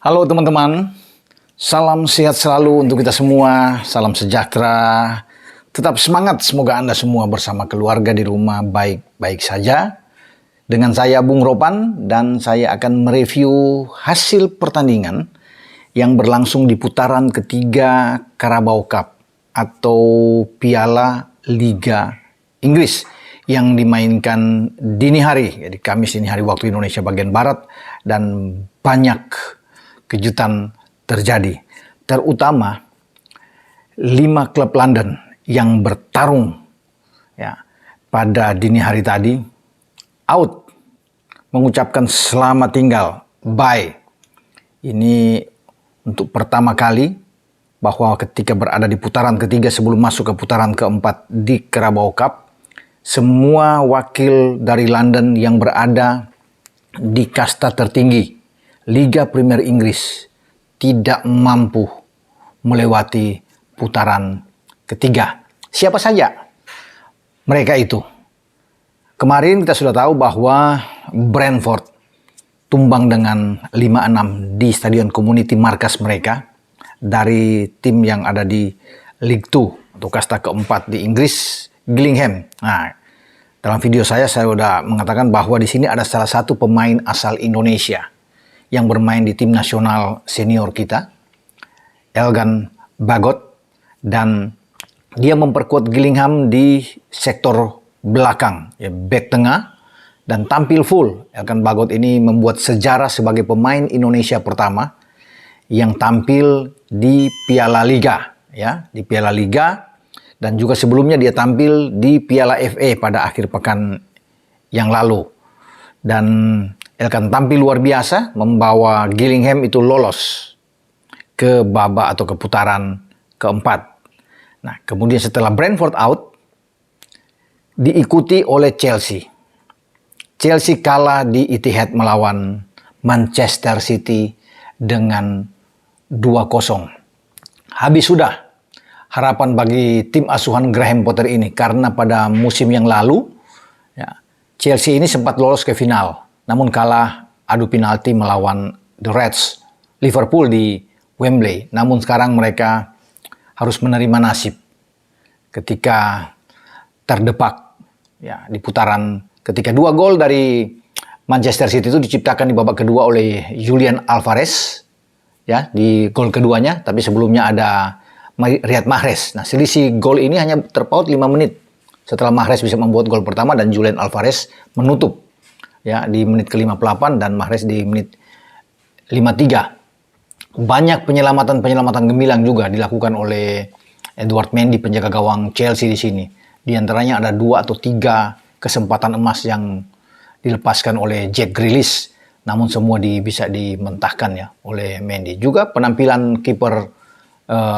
Halo teman-teman, salam sehat selalu untuk kita semua, salam sejahtera. Tetap semangat, semoga Anda semua bersama keluarga di rumah baik-baik saja. Dengan saya Bung Ropan dan saya akan mereview hasil pertandingan yang berlangsung di putaran ketiga Carabao Cup atau Piala Liga Inggris yang dimainkan dini hari, jadi Kamis dini hari waktu Indonesia bagian Barat, dan banyak kejutan terjadi, terutama 5 klub London yang bertarung ya pada dini hari tadi out, mengucapkan selamat tinggal, bye. Ini untuk pertama kali bahwa ketika berada di putaran ketiga sebelum masuk ke putaran keempat di Carabao Cup, semua wakil dari London yang berada di kasta tertinggi Liga Premier Inggris tidak mampu melewati putaran ketiga. Siapa saja mereka itu? Kemarin kita sudah tahu bahwa Brentford tumbang dengan 5-6 di Stadion Community markas mereka dari tim yang ada di League 2 atau kasta keempat di Inggris, Gillingham. Nah, dalam video saya sudah mengatakan bahwa di sini ada salah satu pemain asal Indonesia yang bermain di tim nasional senior kita, Elgan Bagot, dan dia memperkuat Gillingham di sektor belakang, ya, back tengah, dan tampil full. Elgan Bagot ini membuat sejarah sebagai pemain Indonesia pertama yang tampil di Piala Liga, ya, di Piala Liga, dan juga sebelumnya dia tampil di Piala FA pada akhir pekan yang lalu. Dan Elkan tampil luar biasa, membawa Gillingham itu lolos ke babak atau ke putaran keempat. Nah, kemudian setelah Brentford out, diikuti oleh Chelsea. Chelsea kalah di Etihad melawan Manchester City dengan 2-0. Habis sudah harapan bagi tim asuhan Graham Potter ini, karena pada musim yang lalu ya, Chelsea ini sempat lolos ke final, namun kalah adu penalti melawan The Reds Liverpool di Wembley. Namun sekarang mereka harus menerima nasib ketika terdepak ya di putaran ketika 2 gol dari Manchester City itu diciptakan di babak kedua oleh Julian Alvarez ya di gol keduanya, tapi sebelumnya ada Riyad Mahrez. Nah, selisih gol ini hanya terpaut 5 menit setelah Mahrez bisa membuat gol pertama dan Julian Alvarez menutup ya di menit ke-58 dan Mahrez di menit 53. Banyak penyelamatan gemilang juga dilakukan oleh Edouard Mendy, penjaga gawang Chelsea di sini. Di antaranya ada 2 atau 3 kesempatan emas yang dilepaskan oleh Jack Grealish, namun semua bisa dimentahkan ya oleh Mendy. Juga penampilan kiper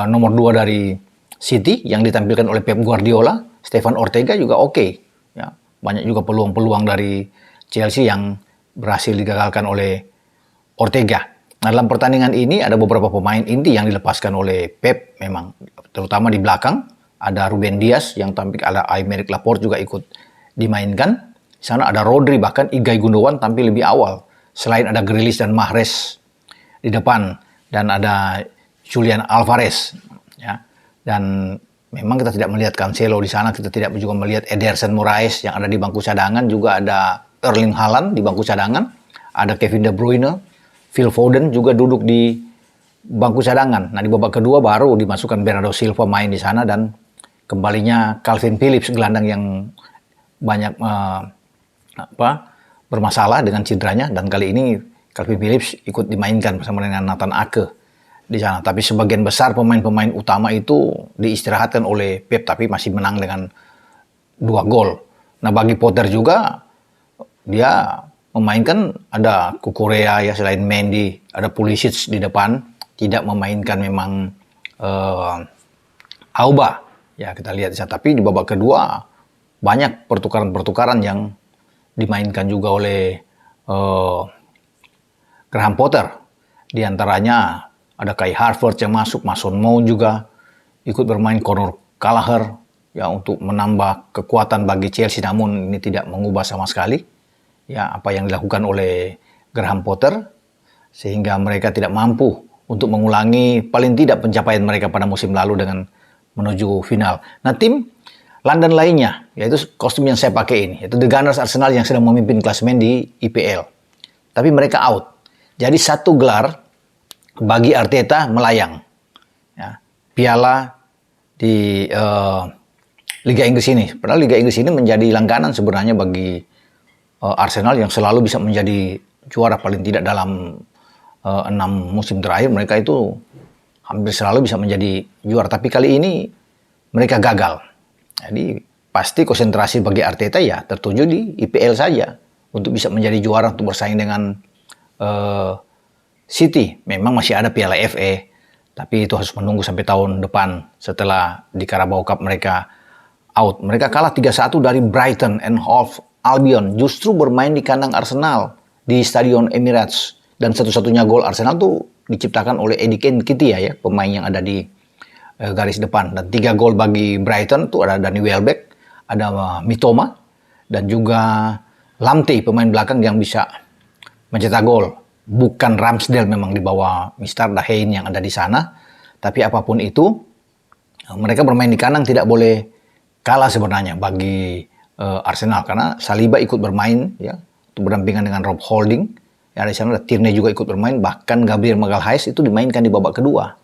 nomor 2 dari City yang ditampilkan oleh Pep Guardiola, Stefan Ortega juga oke. Ya, banyak juga peluang-peluang dari Chelsea yang berhasil digagalkan oleh Ortega. Nah, dalam pertandingan ini ada beberapa pemain inti yang dilepaskan oleh Pep memang, terutama di belakang. Ada Ruben Dias yang tampil, ada Aymeric Laporte juga ikut dimainkan. Di sana ada Rodri, bahkan Ilkay Gundogan tampil lebih awal. Selain ada Grealish dan Mahrez di depan dan ada Julian Alvarez ya. Dan memang kita tidak melihat Cancelo di sana, kita tidak juga melihat Ederson Moraes yang ada di bangku cadangan, juga ada Erling Haaland di bangku cadangan, ada Kevin De Bruyne, Phil Foden juga duduk di bangku cadangan. Nah, di babak kedua baru dimasukkan Bernardo Silva main di sana dan kembalinya Calvin Phillips, gelandang yang banyak bermasalah dengan cederanya, dan kali ini Calvin Phillips ikut dimainkan bersama dengan Nathan Ake di sana. Tapi sebagian besar pemain-pemain utama itu diistirahatkan oleh Pep, tapi masih menang dengan 2 gol. Nah, bagi Potter juga dia memainkan ada Kukurea ya, selain Mendy ada Pulisic di depan, tidak memainkan memang Auba ya, kita lihat di sana. Tapi di babak kedua banyak pertukaran-pertukaran yang dimainkan juga oleh Graham Potter. Di antaranya ada Kai Havertz yang masuk, Mason Mount juga ikut bermain, Conor Gallagher ya, untuk menambah kekuatan bagi Chelsea. Namun ini tidak mengubah sama sekali ya apa yang dilakukan oleh Graham Potter. sehingga mereka tidak mampu untuk mengulangi paling tidak pencapaian mereka pada musim lalu dengan menuju final. Nah, tim London lainnya, yaitu kostum yang saya pakai ini, yaitu The Gunners Arsenal yang sedang memimpin klasemen di IPL. Tapi mereka out. Jadi satu gelar bagi Arteta melayang. Ya, piala di Liga Inggris ini. Padahal Liga Inggris ini menjadi langganan sebenarnya bagi Arsenal yang selalu bisa menjadi juara paling tidak dalam 6 musim terakhir. Mereka itu hampir selalu bisa menjadi juara. Tapi kali ini mereka gagal. Jadi pasti konsentrasi bagi Arteta ya tertuju di IPL saja untuk bisa menjadi juara untuk bersaing dengan City. Memang masih ada Piala FA, tapi itu harus menunggu sampai tahun depan setelah di Carabao Cup mereka out. Mereka kalah 3-1 dari Brighton and Hove Albion, justru bermain di kandang Arsenal di Stadion Emirates, dan satu-satunya gol Arsenal tuh diciptakan oleh Eddie Nketiah ya, pemain yang ada di garis depan. Dan 3 gol bagi Brighton tuh ada Danny Welbeck, ada Mitoma, dan juga Lamptey, pemain belakang yang bisa mencetak gol. Bukan Ramsdale memang di bawah Mr. Dahain yang ada di sana, tapi apapun itu mereka bermain di kandang tidak boleh kalah sebenarnya bagi Arsenal, karena Saliba ikut bermain ya untuk berdampingan dengan Rob Holding. Ya, di sana ada Tierney juga ikut bermain, bahkan Gabriel Magalhaes itu dimainkan di babak kedua.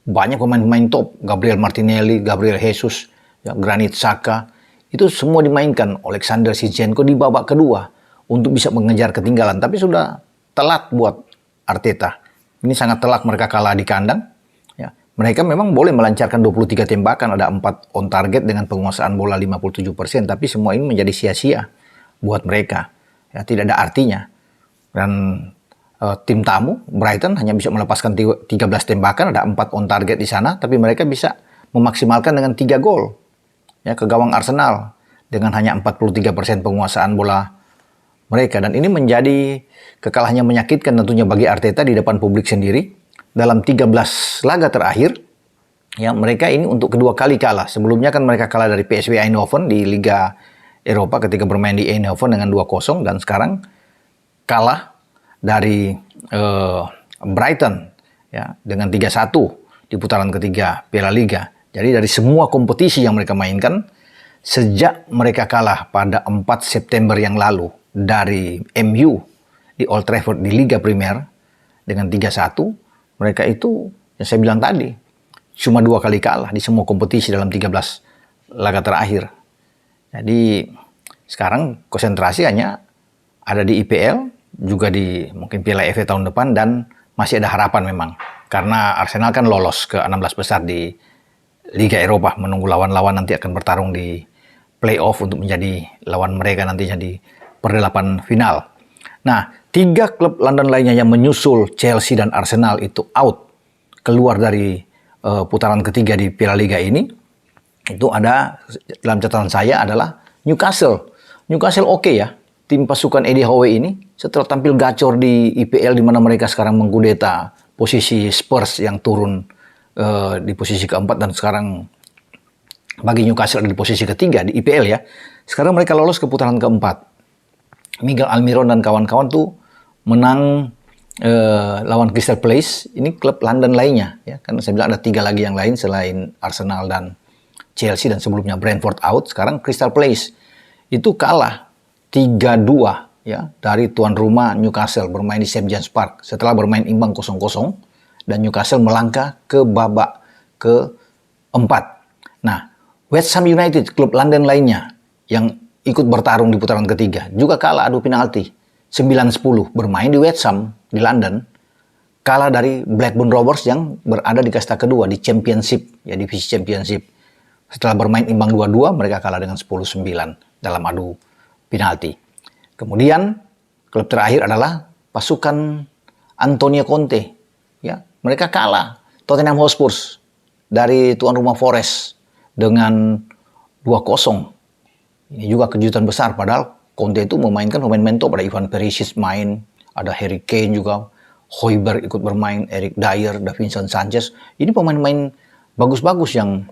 Banyak pemain-pemain top, Gabriel Martinelli, Gabriel Jesus, ya, Granit Xhaka, itu semua dimainkan. Alexander Zinchenko di babak kedua untuk bisa mengejar ketinggalan, tapi sudah telat buat Arteta. Ini sangat telat mereka kalah di kandang. Ya, mereka memang boleh melancarkan 23 tembakan, ada 4 on target dengan penguasaan bola 57%, tapi semua ini menjadi sia-sia buat mereka. Ya, tidak ada artinya. Dan tim tamu Brighton hanya bisa melepaskan 13 tembakan, ada 4 on target di sana, tapi mereka bisa memaksimalkan dengan 3 gol ya ke gawang Arsenal dengan hanya 43% penguasaan bola mereka. Dan ini menjadi kekalahan yang menyakitkan tentunya bagi Arteta di depan publik sendiri. Dalam 13 laga terakhir ya, mereka ini untuk kedua kali kalah. Sebelumnya kan mereka kalah dari PSV Eindhoven di Liga Eropa ketika bermain di Eindhoven dengan 2-0, dan sekarang kalah dari Brighton ya dengan 3-1 di putaran ketiga Piala Liga. Jadi dari semua kompetisi yang mereka mainkan sejak mereka kalah pada 4 September yang lalu dari MU di Old Trafford di Liga Premier dengan 3-1, mereka itu yang saya bilang tadi cuma 2 kali kalah di semua kompetisi dalam 13 laga terakhir. Jadi sekarang konsentrasi hanya ada di IPL, juga di mungkin Piala FA tahun depan, dan masih ada harapan memang. Karena Arsenal kan lolos ke 16 besar di Liga Eropa, menunggu lawan-lawan nanti akan bertarung di playoff untuk menjadi lawan mereka nantinya di perdelapan final. Nah, 3 klub London lainnya yang menyusul Chelsea dan Arsenal itu out, keluar dari putaran ketiga di Piala Liga ini. Itu ada, dalam catatan saya adalah Newcastle. Newcastle oke ya. Tim pasukan Eddie Howe ini setelah tampil gacor di IPL, di mana mereka sekarang mengkudeta posisi Spurs yang turun di posisi keempat, dan sekarang bagi Newcastle di posisi ketiga di IPL ya. Sekarang mereka lolos ke putaran keempat. Miguel Almiron dan kawan-kawan tuh menang lawan Crystal Palace. Ini klub London lainnya ya, karena saya bilang ada 3 lagi yang lain selain Arsenal dan Chelsea, dan sebelumnya Brentford out. Sekarang Crystal Palace itu kalah 3-2 ya dari tuan rumah Newcastle bermain di St. James Park setelah bermain imbang 0-0, dan Newcastle melangkah ke babak ke-4. Nah, West Ham United, klub London lainnya yang ikut bertarung di putaran ketiga, juga kalah adu penalti 9-10 bermain di West Ham di London, kalah dari Blackburn Rovers yang berada di kasta kedua di Championship ya, divisi Championship. Setelah bermain imbang 2-2, mereka kalah dengan 10-9 dalam adu penalti. Kemudian klub terakhir adalah pasukan Antonio Conte. Ya, mereka kalah Tottenham Hotspur dari tuan rumah Forest dengan 2-0. Ini juga kejutan besar, padahal Conte itu memainkan pemain-pemain top. Ada Ivan Perisic main, ada Harry Kane juga, Højbjerg ikut bermain, Eric Dyer, Davinson Sanchez. Ini pemain-pemain bagus-bagus yang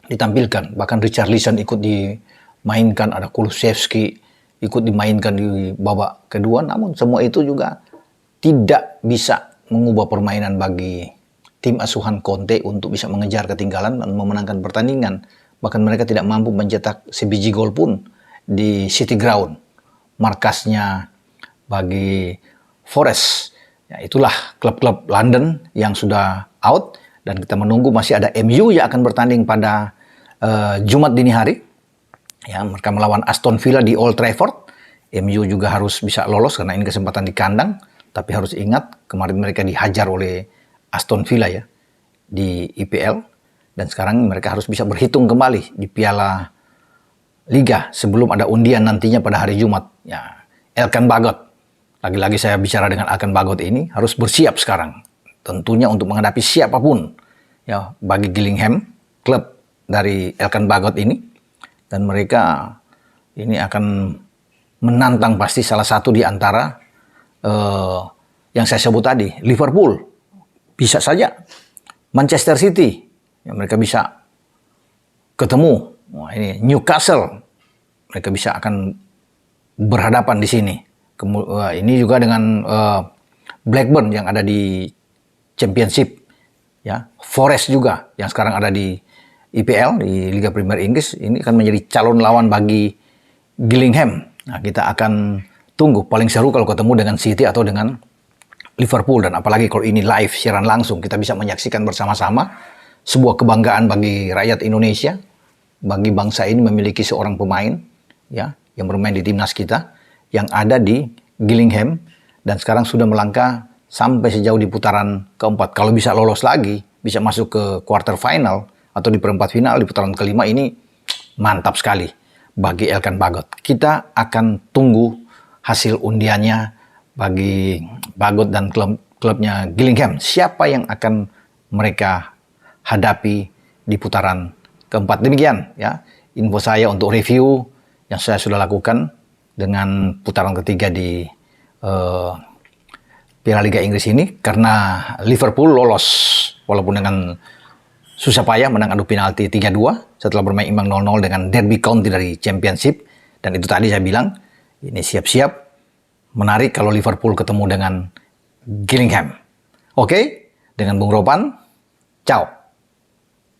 ditampilkan. Bahkan Richarlison ikut dimainkan, ada Kulusevski ikut dimainkan di babak kedua. Namun semua itu juga tidak bisa mengubah permainan bagi tim asuhan Conte untuk bisa mengejar ketinggalan dan memenangkan pertandingan. Bahkan mereka tidak mampu mencetak sebiji gol pun di City Ground, markasnya bagi Forest. Ya, itulah klub-klub London yang sudah out, dan kita menunggu masih ada MU yang akan bertanding pada Jumat dini hari. Ya, mereka melawan Aston Villa di Old Trafford. MU juga harus bisa lolos karena ini kesempatan di kandang. Tapi harus ingat, kemarin mereka dihajar oleh Aston Villa ya di IPL. Dan sekarang mereka harus bisa berhitung kembali di Piala Liga sebelum ada undian nantinya pada hari Jumat. Ya, Elkan Bagot. Lagi-lagi saya bicara dengan Elkan Bagot ini harus bersiap sekarang. Tentunya untuk menghadapi siapapun. Ya, bagi Gillingham, klub dari Elkan Bagot ini. Dan mereka ini akan menantang pasti salah satu di antara yang saya sebut tadi, Liverpool, bisa saja Manchester City, ya, mereka bisa ketemu. Wah, ini Newcastle, mereka bisa akan berhadapan di sini. Ini juga dengan Blackburn yang ada di Championship, ya, Forest juga yang sekarang ada di IPL di Liga Premier Inggris. Ini akan menjadi calon lawan bagi Gillingham. Nah, kita akan tunggu, paling seru kalau ketemu dengan City atau dengan Liverpool, dan apalagi kalau ini live, siaran langsung, kita bisa menyaksikan bersama-sama. Sebuah kebanggaan bagi rakyat Indonesia, bagi bangsa ini memiliki seorang pemain ya yang bermain di timnas kita, yang ada di Gillingham, dan sekarang sudah melangkah sampai sejauh di putaran keempat. Kalau bisa lolos lagi, bisa masuk ke quarter final atau di perempat final di putaran kelima, ini mantap sekali bagi Elkan Bagot. Kita akan tunggu hasil undiannya bagi Bagot dan klubnya Gillingham. Siapa yang akan mereka hadapi di putaran keempat. Demikian ya info saya untuk review yang saya sudah lakukan dengan putaran ketiga di Piala Liga Inggris ini. Karena Liverpool lolos walaupun dengan susah payah menang adu penalti 3-2 setelah bermain imbang 0-0 dengan Derby County dari Championship. Dan itu tadi saya bilang, ini siap-siap menarik kalau Liverpool ketemu dengan Gillingham. Oke, dengan Bung Ropan, ciao.